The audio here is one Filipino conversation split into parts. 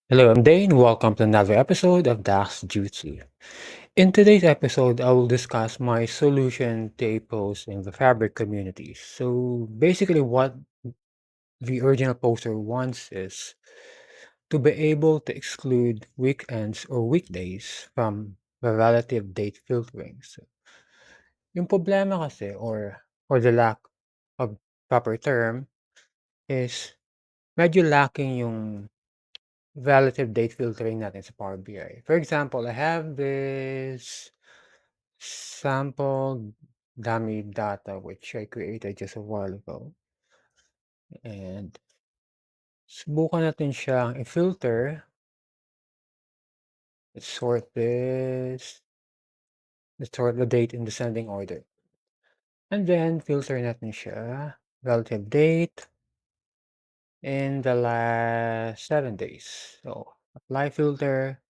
Hello, I'm Dane. Welcome to another episode of Dax Jutsu. In today's episode, I will discuss my solution to a post in the Fabric community. So basically, what the original poster wants is to be able to exclude weekends or weekdays from the relative date filtering. So, yung problema kasi or the lack of proper term is medyo lacking yung relative date filtering natin sa Power BI. For example, I have this sample dummy data which I created just a while ago. And subukan natin siyang i-filter. Let's sort this. Let's sort the date in descending order. And then filter natin siya. Relative date in the last 7 days. So, apply filter.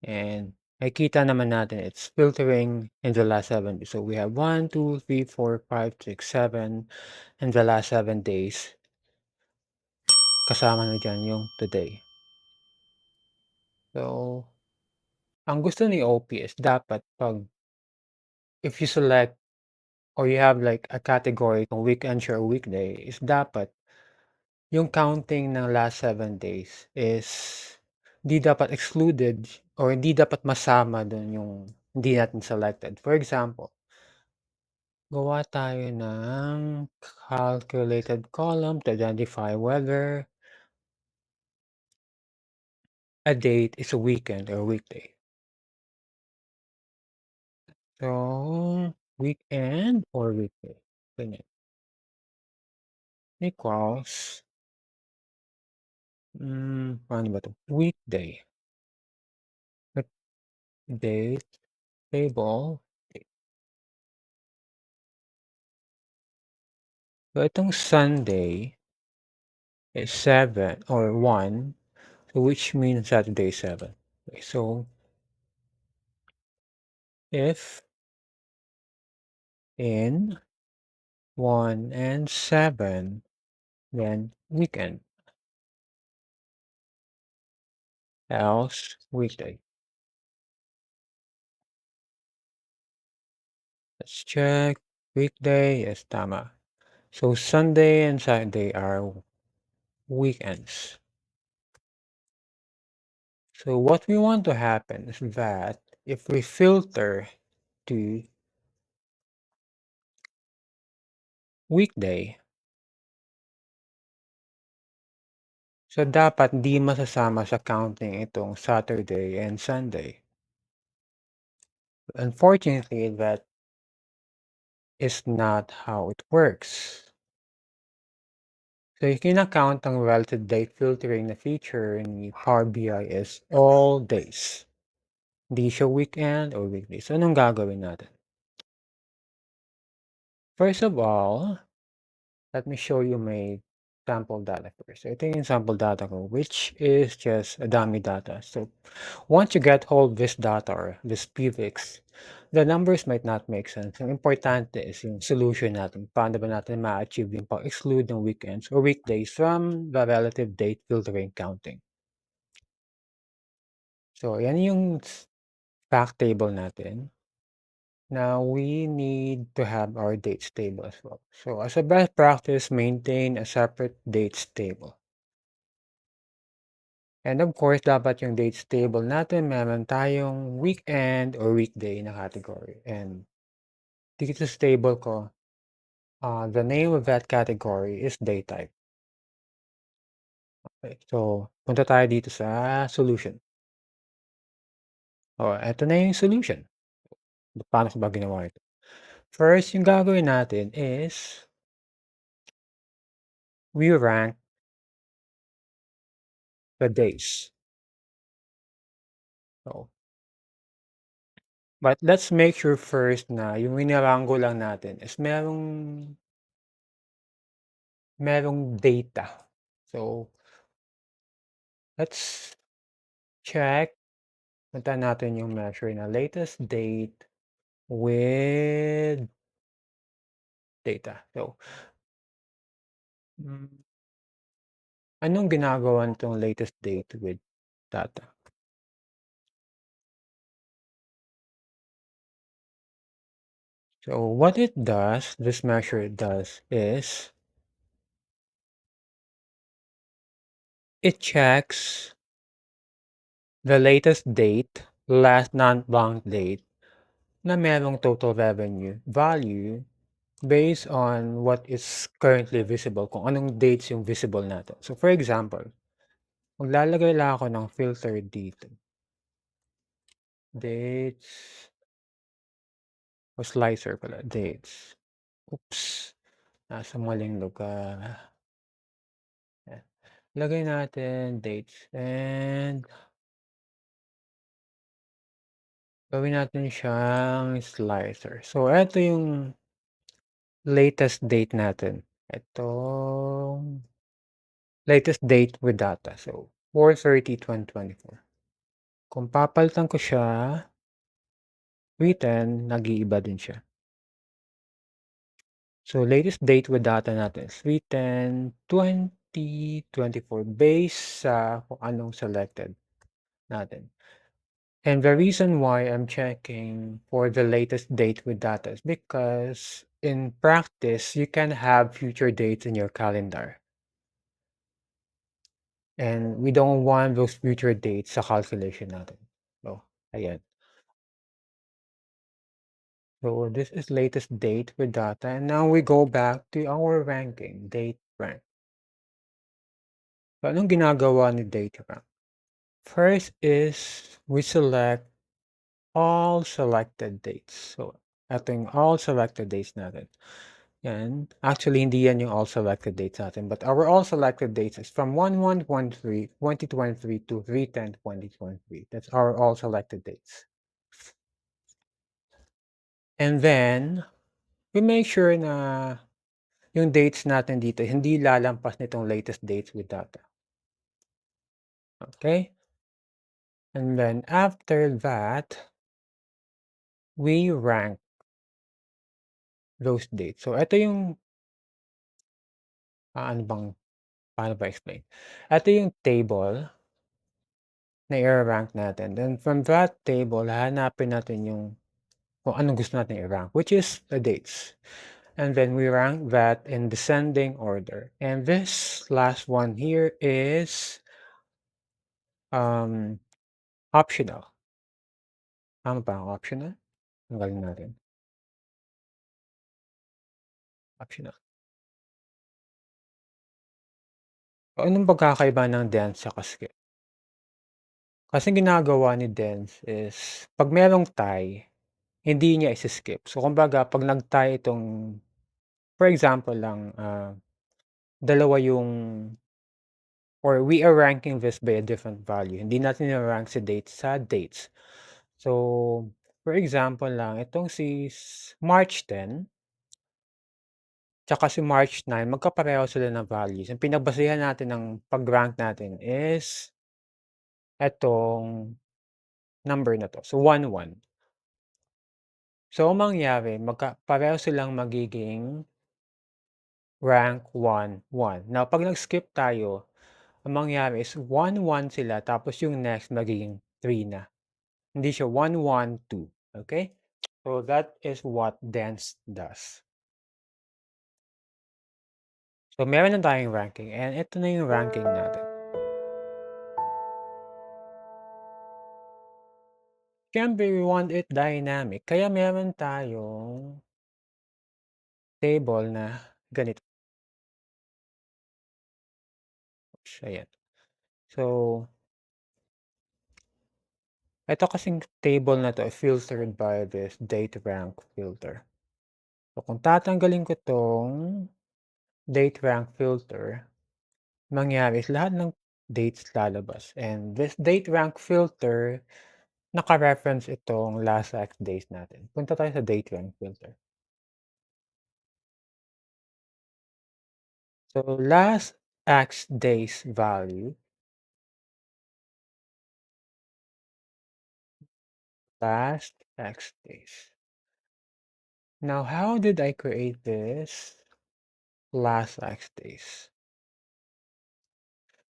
And nakikita naman natin it's filtering in the last 7 days. So we have 1, 2, 3, 4, 5, 6, 7 in the last 7 days. Kasama na dyan yung today. So, ang gusto ni OP is dapat if you select or you have like a category kung weekend siya or weekday, is dapat yung counting ng last 7 days is di dapat excluded or hindi dapat masama dun yung hindi natin selected. For example, gawa tayo ng calculated column to identify whether a date is a weekend or weekday. So, weekend or weekday, ganyan. Equals, paano ba 'to? Weekday. At date, table, date. So, itong Sunday is 7 or 1, so which means Saturday is 7. Okay, so if in 1 and 7, then weekend, else weekday. Let's check. Weekday, yes, tama. So Sunday and Saturday are weekends. So what we want to happen is that if we filter to weekday, so dapat di masasama sa counting itong Saturday and Sunday. Unfortunately, that is not how it works. So yung kina-count ang relative date filtering na feature ni Power BI is all days. Di siya weekend or weekday. So anong gagawin natin? First of all, let me show you my sample data first. So ito yung sample data ko, which is just a dummy data. So once you get hold of this data or this PVIX, the numbers might not make sense. Ang importante is yung solution natin. Paano ba natin ma-achieve yung pag-exclude ng weekends or weekdays from the relative date filtering counting. So yan yung fact table natin. Now we need to have our dates table as well. So as a best practice, maintain a separate dates table. And of course, dapat yung dates table natin meron tayong weekend or weekday na category. And dito sa table ko, the name of that category is day type. Okay, so punta tayo dito sa solution. Eto na yung solution. Paano ko ba ginawa ito? First, yung gagawin natin is we rank the days. So, but let's make sure first na yung winarango lang natin is merong data. So, let's check. Punta natin yung measure na latest date with data. So, Anong ginagawa nitong latest date with data? So what it does, this measure does is it checks the latest date, last non-bank date na merong total revenue value based on what is currently visible, kung anong dates yung visible natin. So for example, maglalagay lang ako ng filter dito, dates o slicer pala, dates. Oops, nasa maling lugar. Yan. Lagay natin dates and gawin natin siyang slicer. So eto yung latest date natin. Itong latest date with data. So 4/30/2024. Kung papalitan ko siya, written, nag-iiba din siya. So latest date with data natin is 3/10/2024 based sa kung anong selected natin. And the reason why I'm checking for the latest date with data is because in practice, you can have future dates in your calendar. And we don't want those future dates sa calculation natin. So, ayan. So this is latest date with data. And now we go back to our ranking, date rank. So anong ginagawa ni date rank? First is we select all selected dates. So, eto yung all selected dates natin. Yan. Actually, hindi yan yung all selected dates natin. But our all selected dates is from 1/1/2023 to 3/10/2023. That's our all selected dates. And then, we make sure na yung dates natin dito hindi lalampas nitong latest dates with data. Okay? And then after that, we rank those dates. So, ito yung, ano bang paano ba explain? Ito yung table na i-ra-rank natin. Then from that table, hahanapin natin yung kung anong gusto natin i-rank, which is the dates. And then we rank that in descending order. And this last one here is um, optional. Tama ba ang optional? Tanggalin natin. Optional. So, anong pagkakaiba ng dense tsaka skip? Kasi ginagawa ni dense is 'pag merong tie, hindi niya isi-skip. So kumbaga 'pag nag-tie itong for example lang, dalawa yung or we are ranking this by a different value. Hindi natin ira-rank si dates sa dates. So, for example lang, itong si March 10 tsaka si March 9 magkapareho sila ng values. Ang pinagbasehan natin ng pag-rank natin is etong number na 'to. So, 1, 1. So, ang mangyayari pareho silang magiging rank 1, 1. Now 'pag nag-skip tayo, ang mangyayari is 1, 1 sila tapos yung next magiging 3 na. Hindi siya 1, 1, 2, okay? So that is what dense does. So meron na tayong ranking and ito na yung ranking natin. Siyempre we want it dynamic kaya meron tayong table na ganito. Oops, ayan. So, ito kasing table na 'to filtered by this date rank filter. So kung tatanggalin ko 'tong date rank filter, mangyayari is lahat ng dates lalabas and this date rank filter, naka-reference itong last X days natin. Punta tayo sa date rank filter. So, last X days value, last X days. Now, how did I create this last X days?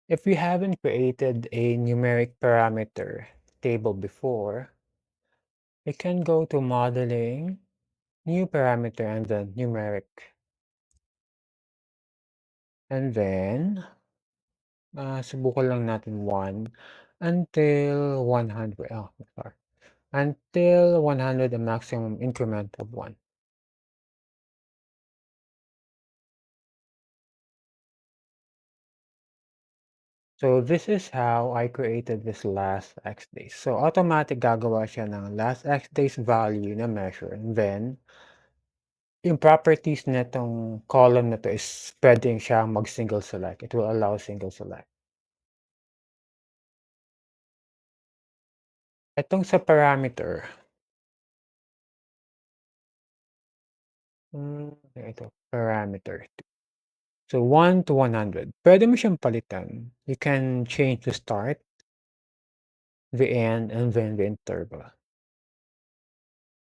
If we haven't created a numeric parameter table before, we can go to modeling, new parameter, and then numeric. And then, subukan lang natin 1 until 100. Oh, sorry. Until 100, the maximum increment of 1. So this is how I created this last X days. So automatic gagawa siya ng last X days value na measure. And then, yung properties nitong column na to is pwedeng siyang mag-single select. It will allow single select. Itong sa parameter, ito, parameter. So 1 to 100. Pwede mo siyang palitan. You can change the start, the end, and then the interval.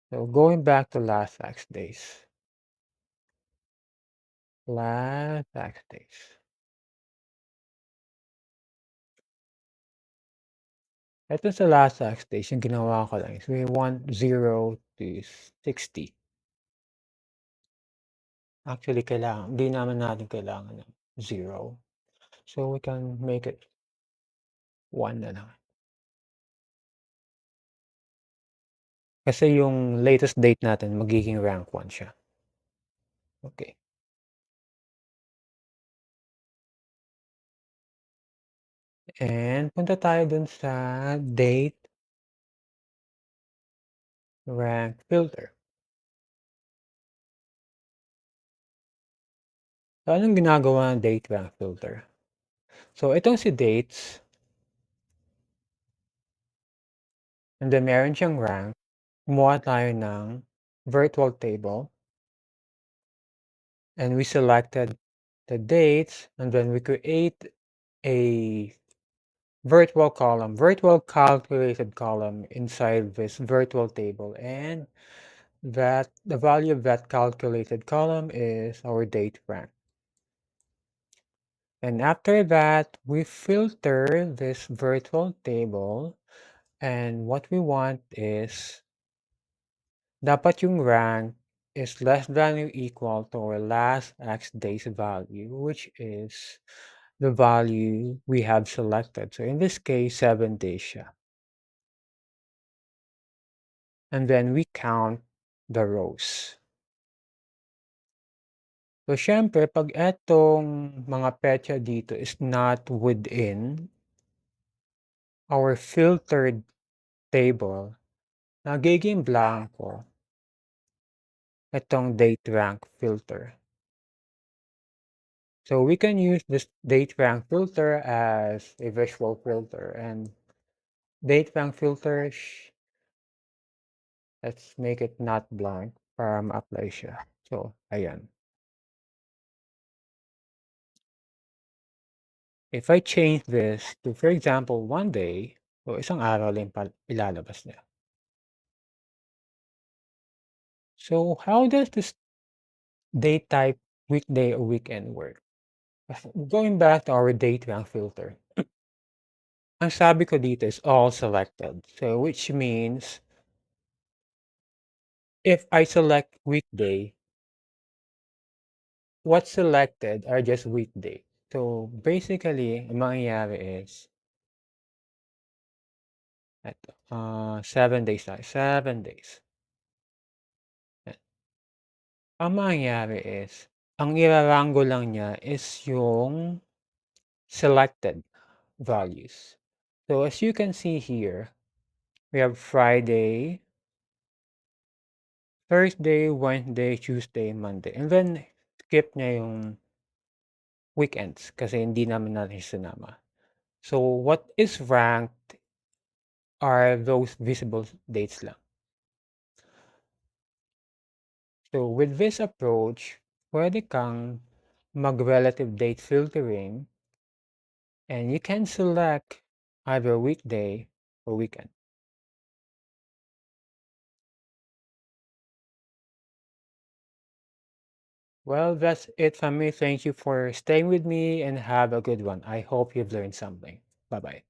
So going back to last X days. Last X days. Ito sa last X days, yung ginawa ko lang is we want 0 to 60. Actually, hindi naman natin kailangan ng 0. So we can make it 1 na lang. Kasi yung latest date natin magiging rank 1 siya. Okay. And punta tayo dun sa date rank filter. So anong ginagawa ng date rank filter? So itong si dates, and then meron siyang rank, gumawa tayo ng virtual table, and we selected the dates, and then we create a virtual calculated column inside this virtual table, and that the value of that calculated column is our date rank. And after that, we filter this virtual table, and what we want is dapat yung rank is less than or equal to our last X days value, which is the value we have selected. So in this case, 7 days siya. And then we count the rows. So siyempre, pag etong mga petsa dito is not within our filtered table, nagiging blanco itong date rank filter. So we can use this date rank filter as a visual filter, and date rank filter, let's make it not blank para ma-apply siya. So, ayan. If I change this to, for example, 1 day, so isang araw lang ilalabas niya. So how does this date type weekday or weekend work? Going back to our date rank filter, ang sabi ko dito is all selected. So which means if I select weekday, what's selected are just weekday. So basically, ang mangyayari is, 7 days tayo, 7 days. Ang mangyayari is, ang irarango lang niya is yung selected values. So as you can see here, we have Friday, Thursday, Wednesday, Tuesday, Monday. And then skip niya yung weekends kasi hindi naman natin siya sinama. So what is ranked are those visible dates lang. So with this approach, pwede kang mag-relative date filtering, and you can select either weekday or weekend. Well, that's it from me. Thank you for staying with me and have a good one. I hope you've learned something. Bye bye.